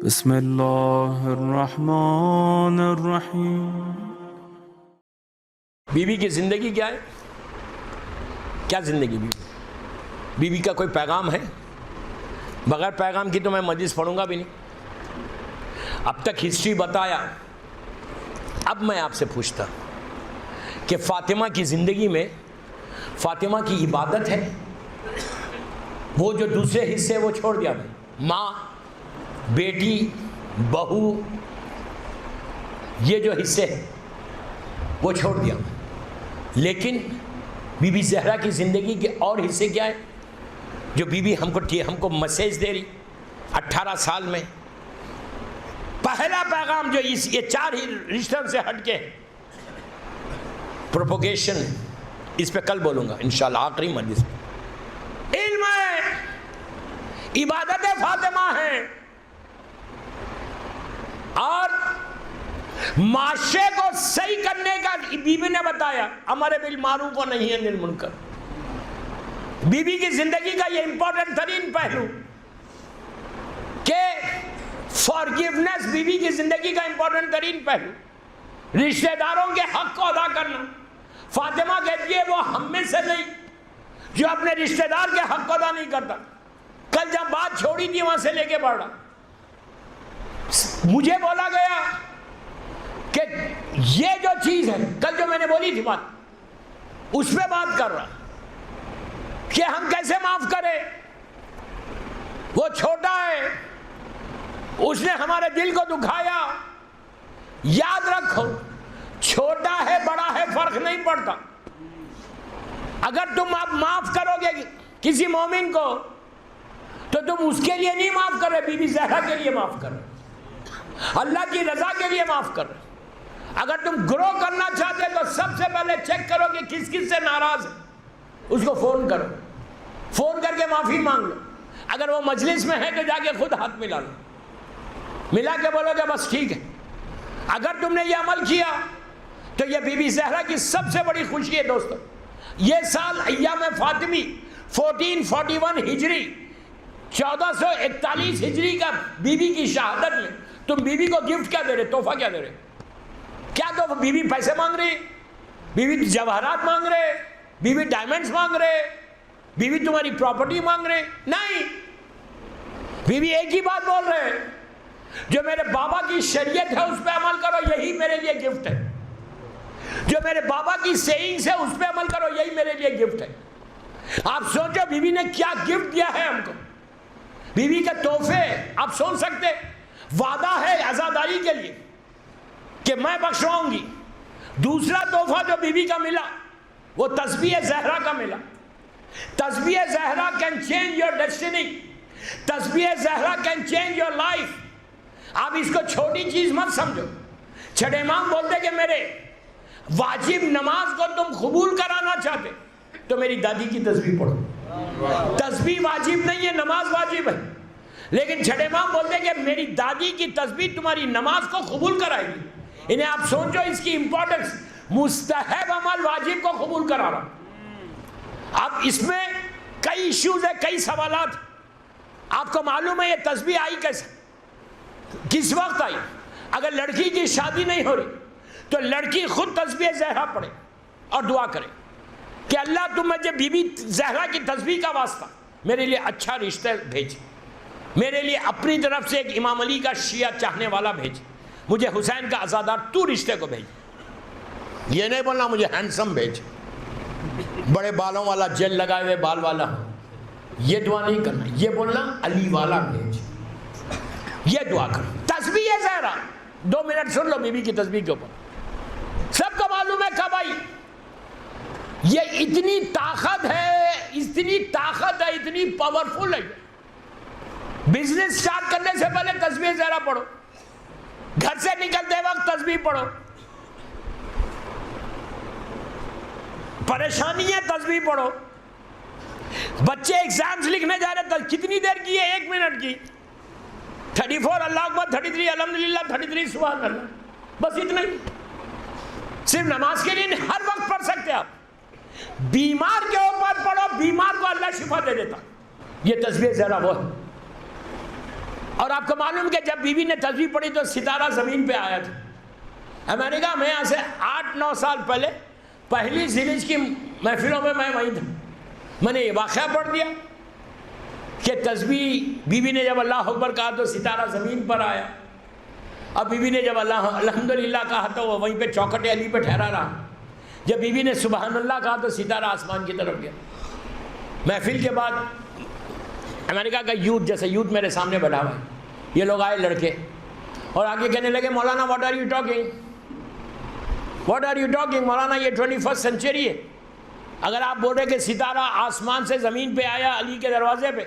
بسم اللہ الرحمن الرحیم۔ بیوی کی زندگی کیا ہے؟ کیا زندگی بیوی کا کوئی پیغام ہے؟ بغیر پیغام کی تو میں مجلس پڑھوں گا بھی نہیں۔ اب تک ہسٹری بتایا، اب میں آپ سے پوچھتا کہ فاطمہ کی زندگی میں فاطمہ کی عبادت ہے؟ وہ جو دوسرے حصے وہ چھوڑ دیا، ماں، بیٹی، بہو، یہ جو حصے ہیں وہ چھوڑ دیا، لیکن بی بی زہرا کی زندگی کے اور حصے کیا ہے جو بی بی ہم کو میسیج دے رہی 18 سال میں؟ پہلا پیغام جو یہ چار ہی رشتوں سے ہٹ کے پروپوگیشن ہے، اس پہ کل بولوں گا انشاءاللہ آخری مجلس میں۔ علم ہے، عبادت فاطمہ ہے، اور معاشرے کو صحیح کرنے کا بی بی نے بتایا، امر بالمعروف و نہی عن المنکر۔ بی بی کی زندگی کا یہ امپورٹنٹ ترین پہلو کہ فارگیونیس، بی بی کی زندگی کا امپورٹنٹ ترین پہلو رشتہ داروں کے حق کو ادا کرنا۔ فاطمہ کہتی ہے وہ ہم میں سے نہیں جو اپنے رشتہ دار کے حق کو ادا نہیں کرتا۔ کل جب بات چھوڑی تھی وہاں سے لے کے بڑھ رہا، مجھے بولا گیا کہ یہ جو چیز ہے، کل جو میں نے بولی تھی بات، اس پہ بات کر رہا کہ ہم کیسے معاف کریں۔ وہ چھوٹا ہے، اس نے ہمارے دل کو دکھایا۔ یاد رکھو، چھوٹا ہے بڑا ہے فرق نہیں پڑتا۔ اگر تم اب معاف کرو گے کسی مومن کو تو تم اس کے لیے نہیں معاف کر رہے، بی بی زہرا کے لیے معاف کر رہے، اللہ کی رضا کے لیے معاف کر رہے۔ اگر تم گرو کرنا چاہتے تو سب سے پہلے چیک کرو کہ کس کس سے ناراض ہے، اس کو فون کرو، فون کر کے معافی مانگ لو۔ اگر وہ مجلس میں ہے تو جا کے خود ہاتھ ملا لو، ملا کے بولو کہ بس ٹھیک ہے۔ اگر تم نے یہ عمل کیا تو یہ بی بی زہرا کی سب سے بڑی خوشی ہے دوستو۔ یہ سال ایام فاطمی 1441 ہجری 1441 ہجری کا بی بی کی شہادت میں تم بی بی کو گفٹ کیا دے رہے، تحفہ کیا دے رہے؟ کیا تو بی بی پیسے مانگ رہی، بی بی جواہرات مانگ رہے، بی بی ڈائمنڈز مانگ رہے، بی بی تمہاری پراپرٹی مانگ رہے؟ نہیں، بی بی ایک ہی بات بول رہے ہیں، جو میرے بابا کی شریعت ہے اس پہ عمل کرو، یہی میرے لیے گفٹ ہے۔ جو میرے بابا کی سیئنگز ہے اس پہ عمل کرو، یہی میرے لیے گفٹ ہے۔ آپ سوچو بی بی نے کیا گفٹ دیا ہے ہم کو۔ بی بی کے تحفے آپ سن سکتے، وعدہ ہے عزاداری کے لیے کہ میں بخشواؤں گی۔ دوسرا تحفہ جو بی بی کا ملا وہ تسبیح زہرا کا ملا۔ تسبیح Zahra can change your destiny, تسبیح Zahra can change your life. آپ اس کو چھوٹی چیز مت سمجھو۔ چھٹے امام بولتے کہ میرے واجب نماز کو تم قبول کرانا چاہتے تو میری دادی کی تسبیح پڑھو۔ تسبیح واجب نہیں ہے، نماز واجب ہے، لیکن چھٹے امام بولتے کہ میری دادی کی تسبیح تمہاری نماز کو قبول کرائے گی۔ انہیں آپ سوچو اس کی امپورٹنس، مستحب عمل واجب کو قبول کرا رہا۔ اب اس میں کئی ایشوز ہیں، کئی سوالات۔ آپ کو معلوم ہے یہ تسبیح آئی کیسے، کس وقت آئی؟ اگر لڑکی کی شادی نہیں ہو رہی تو لڑکی خود تسبیح زہرا پڑھے اور دعا کرے کہ اللہ تم مجھے بی بی زہرا کی تسبیح کا واسطہ میرے لیے اچھا رشتہ بھیج، میرے لیے اپنی طرف سے ایک امام علی کا شیعہ چاہنے والا بھیج، مجھے حسین کا عزادار تو رشتے کو بھیج۔ یہ نہیں بولنا مجھے ہینڈسم بھیج، بڑے بالوں والا، جیل لگائے ہوئے بال والا، یہ دعا نہیں کرنا، یہ بولنا علی والا بھیج، یہ دعا کرو۔ تسبیح زہرا 2 منٹ سن لو بی بی کی تسبیح کے اوپر۔ سب کو معلوم ہے کب آئی؟ یہ اتنی طاقت ہے، اتنی طاقت ہے، اتنی پاورفل ہے۔ بزنس سٹارٹ کرنے سے پہلے تسبیح زہرا پڑھو، گھر سے نکلتے وقت تسبیح پڑھو، پریشانی ہے تسبیح پڑھو، بچے ایگزامز لکھنے جا رہے کتنی دیر کی ہے؟ 1 منٹ کی۔ 34 اللہ اکبر، 33 الحمدللہ، 33 سبحان اللہ، بس اتنا ہی۔ صرف نماز کے لیے ہر وقت پڑھ سکتے آپ، بیمار کے اوپر پڑھو، بیمار کو اللہ شفا دے دیتا۔ یہ تسبیح زہرا وہ ہے۔ اور آپ کو معلوم کہ جب بیوی نے تسبیح پڑھی تو ستارہ زمین پہ آیا تھا۔ امریکہ میں یہاں سے 8-9 سال پہلے پہلی ذیلج کی محفلوں میں وہیں تھا، میں نے یہ واقعہ پڑھ دیا کہ تسبیح بیوی نے جب اللہ اکبر کہا تو ستارہ زمین پر آیا، اب بیوی نے جب اللہ الحمدللہ کہا تو وہ وہیں پہ چوکھٹ علی پہ ٹھہرا رہا، جب بیوی نے سبحان اللہ کہا تو ستارہ آسمان کی طرف گیا۔ محفل کے بعد امریکہ کا یوتھ، جیسے یوتھ میرے سامنے بیٹھا ہوا ہے، یہ لوگ آئے لڑکے اور آگے کہنے لگے مولانا what are you talking, what are you talking مولانا، یہ 21 سینچری ہے، اگر آپ بول رہے کہ ستارہ آسمان سے زمین پہ آیا علی کے دروازے پہ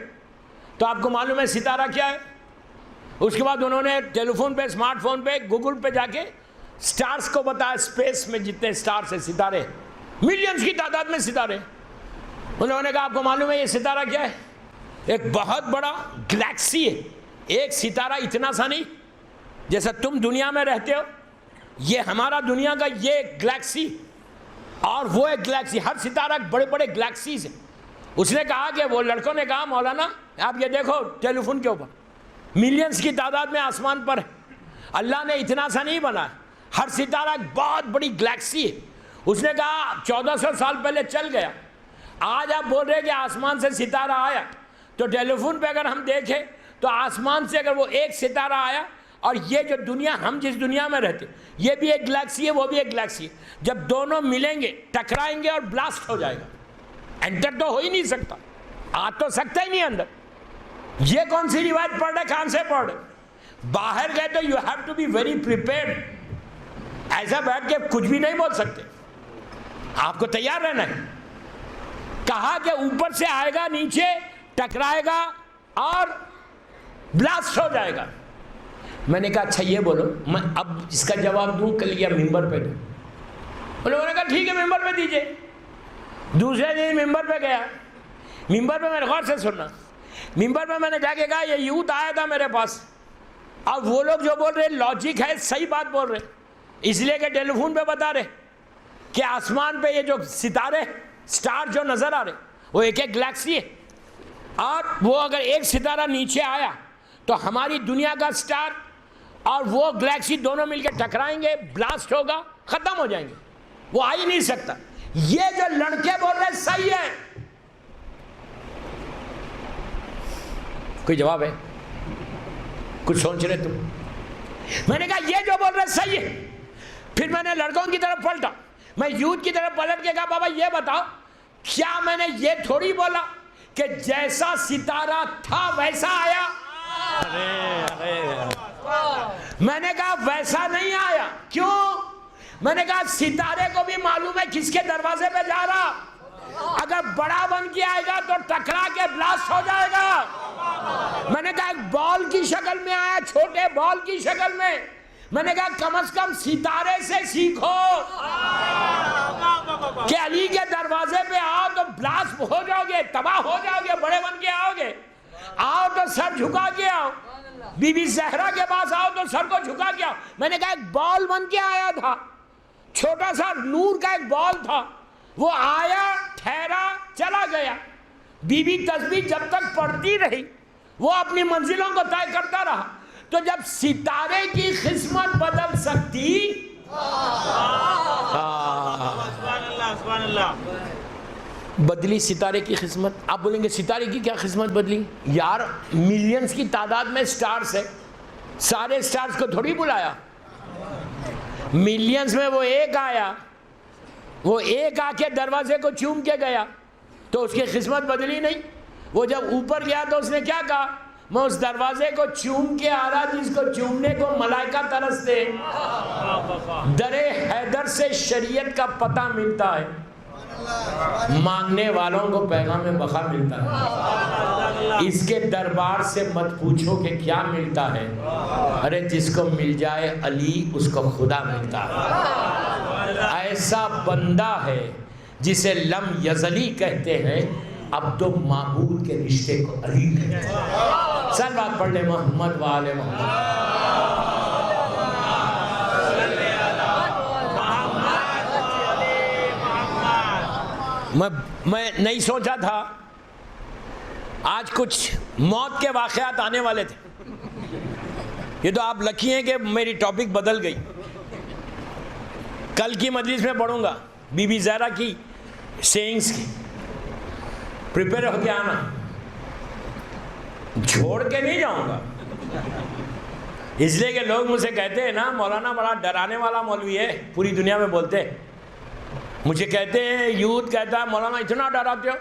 تو آپ کو معلوم ہے ستارہ کیا ہے؟ اس کے بعد انہوں نے ٹیلی فون پہ، اسمارٹ فون پہ، گوگل پہ جا کے سٹارز کو بتایا، اسپیس میں جتنے سٹارز ہیں، ستارے، ملینز کی تعداد میں ستارے، انہوں نے کہا آپ کو معلوم ہے یہ ستارہ کیا ہے؟ ایک بہت بڑا گلیکسی ہے، ایک ستارہ اتنا سا نہیں جیسا تم دنیا میں رہتے ہو، یہ ہمارا دنیا کا یہ گلیکسی اور وہ ایک گلیکسی، ہر ستارہ بڑے بڑے گلیکسیز ہیں۔ اس نے کہا کہ وہ لڑکوں نے کہا مولانا آپ یہ دیکھو ٹیلی فون کے اوپر ملینز کی تعداد میں آسمان پر ہے، اللہ نے اتنا سا نہیں بنا، ہر ستارہ ایک بہت بڑی گلیکسی ہے۔ اس نے کہا 1400 سال پہلے چل گیا، آج آپ بول رہے کہ آسمان سے ستارہ آیا، تو ٹیلی فون پہ اگر ہم دیکھیں تو آسمان سے اگر وہ ایک ستارہ آیا اور یہ جو دنیا، ہم جس دنیا میں رہتے یہ بھی ایک گلیکسی ہے، وہ بھی ایک گلیکسی ہے، جب دونوں ملیں گے ٹکرائیں گے اور بلاسٹ ہو جائے گا، انٹر تو ہو ہی نہیں سکتا، آ تو سکتا ہی نہیں اندر۔ یہ کون سی روایت پڑھ رہے، کہاں سے پڑھ رہے؟ باہر گئے تو you have to be very prepared, ایسا بیٹھ کے کچھ بھی نہیں بول سکتے، آپ کو تیار رہنا ہے۔ کہا کہ اوپر سے آئے گا، نیچے ٹکرائے گا اور بلاسٹ ہو جائے گا۔ میں نے کہا اچھا یہ بولو، میں اب اس کا جواب دوں کل یا ممبر پہ دوں؟ ان لوگوں نے کہا ٹھیک ہے ممبر پہ دیجئے۔ دوسرے دن ممبر پہ گیا، ممبر پہ میں نے غور سے سننا، ممبر پہ میں نے جا کے کہا یہ یوتھ آیا تھا میرے پاس، اب وہ لوگ جو بول رہے لاجک ہے، صحیح بات بول رہے، اس لیے کہ ٹیلی فون پہ بتا رہے کہ آسمان پہ یہ جو ستارے، سٹار جو نظر آ رہے وہ ایک ایک گلیکسی ہے، اور وہ اگر ایک ستارہ نیچے آیا تو ہماری دنیا کا سٹار اور وہ گلیکسی دونوں مل کے ٹکرائیں گے، بلاسٹ ہوگا، ختم ہو جائیں گے، وہ آ ہی نہیں سکتا۔ یہ جو لڑکے بول رہے صحیح ہے، کوئی جواب ہے؟ کچھ سوچ رہے تم؟ میں نے کہا یہ جو بول رہے صحیح ہے۔ پھر میں نے لڑکوں کی طرف پلٹا، میں یوتھ کی طرف پلٹ کے کہا بابا یہ بتاؤ، کیا میں نے یہ تھوڑی بولا کہ جیسا ستارہ تھا ویسا آیا؟ میں نے کہا ویسا نہیں آیا، کیوں؟ میں نے کہا ستارے کو بھی معلوم ہے کس کے دروازے پہ جا رہا، اگر بڑا بن کے آئے گا تو ٹکرا کے بلاسٹ ہو جائے گا۔ میں نے کہا ایک بال کی شکل میں آیا، چھوٹے بال کی شکل میں، میں نے کہا کم از کم ستارے سے سیکھو کہ علی کے دروازے پہ آؤ تو بلاسٹ ہو جاؤ گے، تباہ ہو جاؤ گے، بڑے بن کے آؤ گے، آؤ تو سر جھکا کے آؤ، بی بی زہرا کے پاس آؤ تو سر کو جھکا کے آؤ۔ میں نے کہا ایک بال بن کے آیا تھا، چھوٹا سا نور کا ایک بال تھا، وہ آیا، ٹھہرا، چلا گیا۔ بی بی تسبیح جب تک پڑھتی رہی وہ اپنی منزلوں کو طے کرتا رہا، تو جب ستارے کی قسمت بدل سکتی، بدلی ستارے کی قسمت۔ آپ بولیں گے ستارے کی کیا قسمت بدلی؟ یار ملینز کی تعداد میں سٹارز ہے، سارے سٹارز کو تھوڑی بلایا، ملینز میں وہ ایک آیا، وہ ایک آ کے دروازے کو چوم کے گیا تو اس کی قسمت بدلی نہیں۔ وہ جب اوپر گیا تو اس نے کیا کہا، میں اس دروازے کو چوم کے آ رہا جس کو چومنے کو ملائکہ ترستے۔ در حیدر سے شریعت کا پتہ ملتا ہے، مانگنے والوں کو پیغام بقا ملتا ہے۔ اس کے دربار سے مت پوچھو کہ کیا ملتا ہے، ارے جس کو مل جائے علی اس کو خدا ملتا ہے۔ ایسا بندہ ہے جسے لم یزلی کہتے ہیں، عبد و معبود کے رشتے کو علی کہتے ہیں۔ صلوات پڑھ لیں محمد و آل محمد۔ میں نہیں سوچا تھا آج کچھ موت کے واقعات آنے والے تھے، یہ تو آپ لکی ہیں کہ میری ٹاپک بدل گئی. کل کی مجلس میں پڑھوں گا بی بی زہرا کی سیئنگز کی. پریپیئر ہو کے آنا, چھوڑ کے نہیں جاؤں گا. اس لیے کہ لوگ مجھ سے کہتے ہیں نا مولانا بڑا ڈرانے والا مولوی ہے, پوری دنیا میں بولتے ہیں. مجھے کہتے ہیں, یوتھ کہتا ہے مولانا اتنا ڈراتے ہو,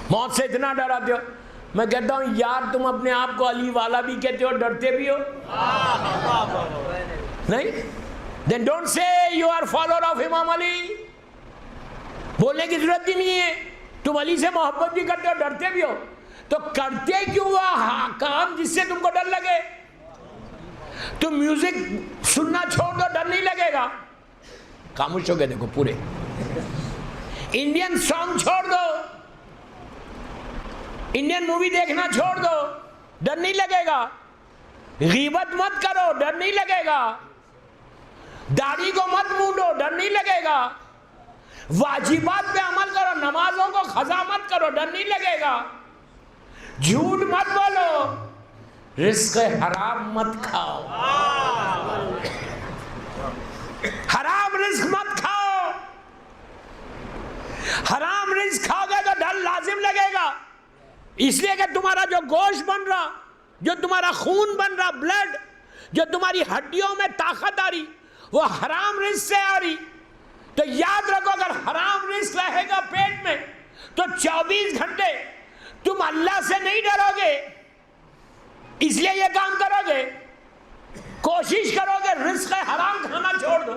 موت سے اتنا ڈراتے ہو. میں کہتا ہوں یار تم اپنے آپ کو علی والا بھی کہتے ہو, ڈرتے بھی ہو نہیں؟ Then don't say you are follower of امام علی. بولنے کی ضرورت ہی نہیں ہے. تم علی سے محبت بھی کرتے ہو, ڈرتے بھی ہو, تو کرتے کیوں وہ کام جس سے تم کو ڈر لگے؟ تم میوزک سننا چھوڑ دو, ڈر نہیں لگے گا. خاموش ہو گئے دیکھو پورے. انڈین سانگ چھوڑ دو, انڈین مووی دیکھنا چھوڑ دو, ڈر نہیں لگے گا. غیبت مت کرو, ڈر نہیں لگے گا. داڑھی کو مت مونڈو, ڈر نہیں لگے گا. واجبات پہ عمل کرو, نمازوں کو قضا مت کرو, ڈر نہیں لگے گا. جھوٹ مت بولو, رزق حرام مت کھاؤ, حرام رزق مت کھاؤ. حرام رزق کھاؤ گے تو ڈر لازم لگے گا. اس لیے کہ تمہارا جو گوشت بن رہا, جو تمہارا خون بن رہا, بلڈ, جو تمہاری ہڈیوں میں طاقت آ رہی, وہ حرام رزق سے آ رہی. تو یاد رکھو اگر حرام رزق رہے گا پیٹ میں تو 24 گھنٹے تم اللہ سے نہیں ڈرو گے. اس لیے یہ کام کرو گے, کوشش کرو گے رزق حرام کھانا چھوڑ دو,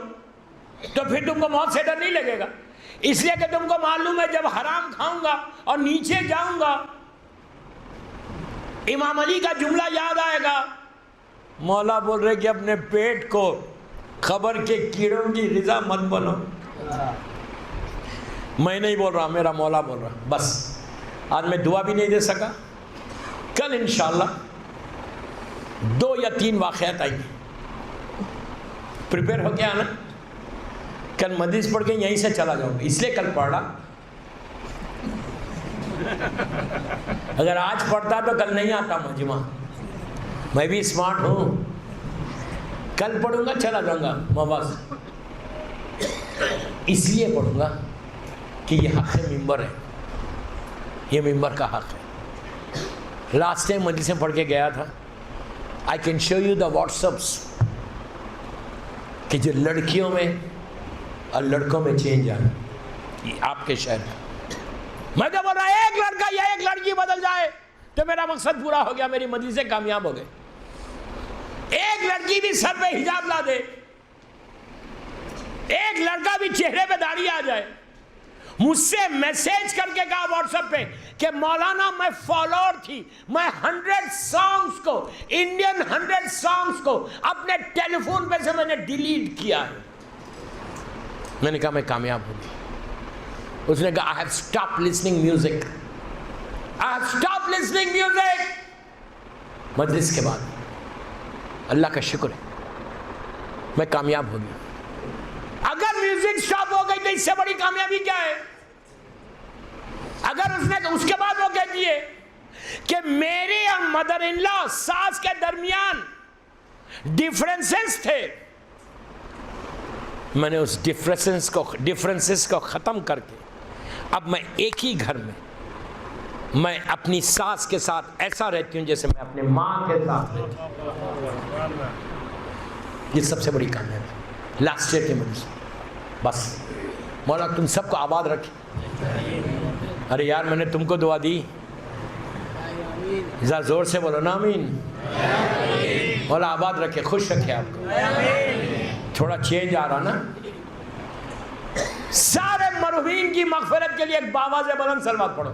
تو پھر تم کو موت سے ڈر نہیں لگے گا. اس لیے کہ تم کو معلوم ہے جب حرام کھاؤں گا اور نیچے جاؤں گا, امام علی کا جملہ یاد آئے گا. مولا بول رہے کہ اپنے پیٹ کو خبر کے کیڑوں کی غذا مت بنو. میں نہیں بول رہا, میرا مولا بول رہا. بس آج میں دعا بھی نہیں دے سکا. کل انشاءاللہ 2 یا 3 واقعات آئیں گے. پریپیئر ہو کے آنا. کل مجلس پڑھ کے یہیں سے چلا جاؤں گا, اس لیے کل پڑھ رہا. اگر آج پڑھتا تو کل نہیں آتا مجمع. میں بھی اسمارٹ ہوں, کل پڑھوں گا چلا جاؤں گا مواز. اس لیے پڑھوں گا کہ یہ حق ممبر ہے, یہ ممبر کا حق ہے. لاسٹ ٹائم مجلس سے پڑھ کے گیا تھا. I can show you the what's apps کہ جو لڑکیوں میں اور لڑکوں میں چینج آنا, یہ آپ کے شہر میں. میں تو بول رہا ایک لڑکا یا ایک لڑکی بدل جائے تو میرا مقصد پورا ہو گیا, میری مجلسیں کامیاب ہو گئے. ایک لڑکی بھی سر پہ حجاب لا دے, ایک لڑکا بھی چہرے پہ داڑھی آ جائے. مجھ سے میسیج کر کے کہا واٹس ایپ پہ کہ مولانا میں فالوور تھی, میں 100 سانگز کو, انڈین 100 سانگز کو اپنے ٹیلی فون پہ سے میں نے ڈیلیٹ کیا ہے. میں نے کہا میں کامیاب ہوں گی. اس نے کہا I have stopped listening music. I have stopped listening music. مجلس کے بعد اللہ کا شکر ہے میں کامیاب ہو گیا. اگر میوزک سٹاپ ہو گئی تو اس سے بڑی کامیابی کیا ہے؟ اگر اس کے بعد وہ کہتی ہے کہ میری اور مدر ان لا ساس کے درمیان ڈیفرنسز تھے, میں نے اس ڈیفرنسز کو ختم کر کے اب میں ایک ہی گھر میں میں اپنی ساس کے ساتھ ایسا رہتی ہوں جیسے میں اپنے ماں کے ساتھ رہتی ہوں. یہ سب سے بڑی کامیابی ہے لاسٹ ایئر کے مجلس. بس مولا تم سب کو آباد رکھے. ارے یار میں نے تم کو دعا دی, ذرا زور سے بولو نا آمین. مولا آباد رکھے, خوش رکھے آپ کو. تھوڑا چینج آ رہا نا. سارے مرحومین کی مغفرت کے لیے ایک باواز بلند صلوات پڑھو.